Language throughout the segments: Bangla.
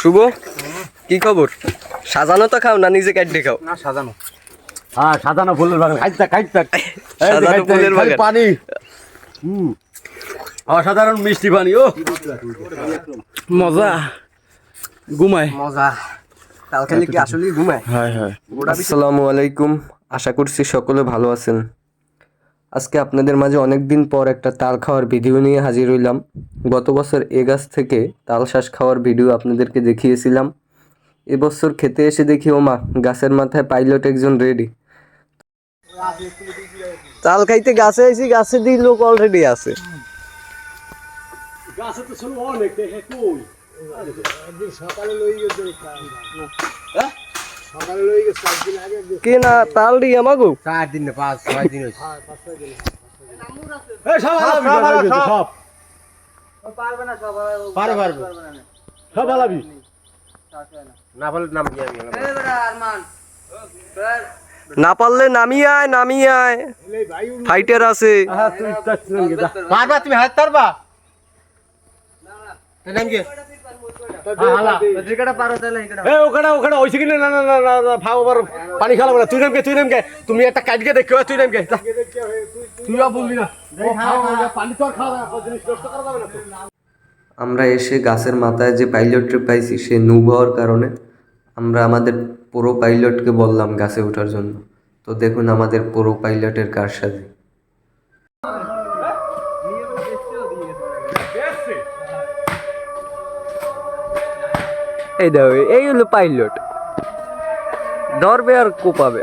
শুভ কি খবর? সাজানো তো খাও না নিজে কাটে খাও? না সাজানো। হ্যাঁ সাজানো ফুলের বাগান খাইতে সাজানো ফুলের বাগান পানি অসাধারণ মিষ্টি পানি। ও মজা ঘুমায় মজা কাল খালি কি আসলে ঘুমায়? হ্যাঁ হ্যাঁ। আসসালামু আলাইকুম, আশা করছি সকলে ভালো আছেন। আজকে আপনাদের মাঝে অনেক দিন পর একটা তাল খাওয়ার ভিডিও নিয়ে হাজির হইলাম। গত বছর এ গাছ থেকে তাল শ্বাস খাওয়ার ভিডিও আপনাদেরকে দেখিয়েছিলাম। এবছর খেতে এসে দেখি ওমা গাছের মাথায় পাইলট একজন রেডি। তাল খাইতে গাছে আইছি, গাছে দিয়ে লোক অলরেডি আছে। কে না তাল দি আমাগো 4 দিন না 5-6 দিন হইছে। সব পারবে না সব পারবে সব ভালাবি না বলে নাম কি আমি না পারলে নামিয়ে আয় ফাইটার আছে। পারবা তুমি হাত পারবা নাম কি ওখানে হইছে কিনা না না না না ভাও আবার পানি খালাবো না। তুই নামকে তুমি একটা কাটকে দেখো। তুই নামকে তুই বলবি না পানি তো খাওয়া জিনিস নষ্ট করা যাবে না। আমরা এসে গাছের মাথায় যে পাইলটকে পাইছি সে নুব হওয়ার কারণে আমরা আমাদের পুরো পাইলটকে বললাম গাছে ওঠার জন্য। তো দেখুন আমাদের পুরো পাইলটের কারসাজি। এই দেখো এই হলো পাইলট, ধরবে আর কোপাবে।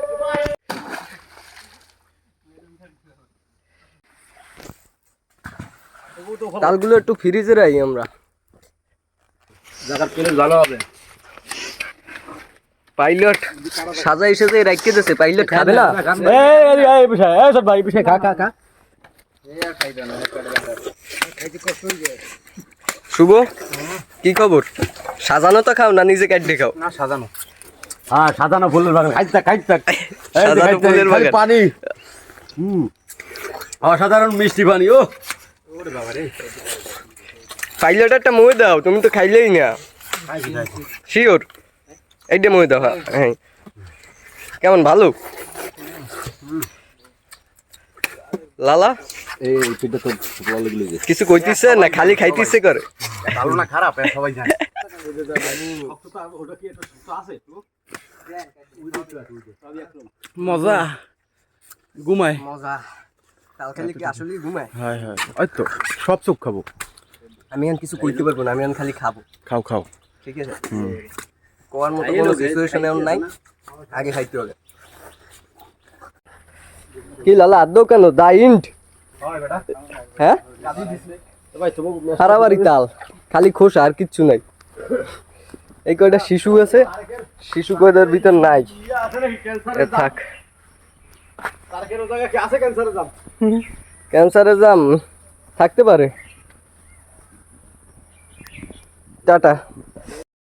তালগুলো একটু ফ্রিজে রাখি আমরা, জায়গার প্লেস ভালো হবে। পাইলট সাজাই সাজাই রাখিয়ে দিয়েছে। পাইলট খাবে না? এই বিষয় সব ভাই বিষয় খা শুভ কি খবর? সাজানো তো খাও না নিজে কাটে খাও? না সাজানো। হ্যাঁ সাজানো ফুলের বাগান খাইতে সাজানো ফুলের বাগান পানি অসাধারণ মিষ্টি পানি। ও পাইলট একটা মুয়ে দাও, তুমি তো খাইলেই না। শিওর এইটা মুয়ে দাও। হ্যাঁ কেমন ভালো লালা? কিছু কইতিছে না খালি খাইতিছে করে? ভালো না খারাপ সবাই জানে। মজা ঘুমায় মজা কাল খালি কি আসলে ঘুমায়? হ্যাঁ হ্যাঁ। ওই তো সব চুপ খাবো। আমি আর কিছু কইতে পারবো না, আমি আর খালি খাবো। খাও ঠিক আছে, কোয়ার মতো কোনো সিচুয়েশন এমন নাই, আগে খাইতে হবে। কি লালা আদৌ কেন দা ইন্ট? হ্যাঁ সারাবাড়ি তাল, খালি খোসা আর কিচ্ছু নাই। এই কয়টা শিশু আছে, শিশু কয়টার ভিতর নাই। থাক ক্যান্সারের জাম থাকতে পারে। টাটা।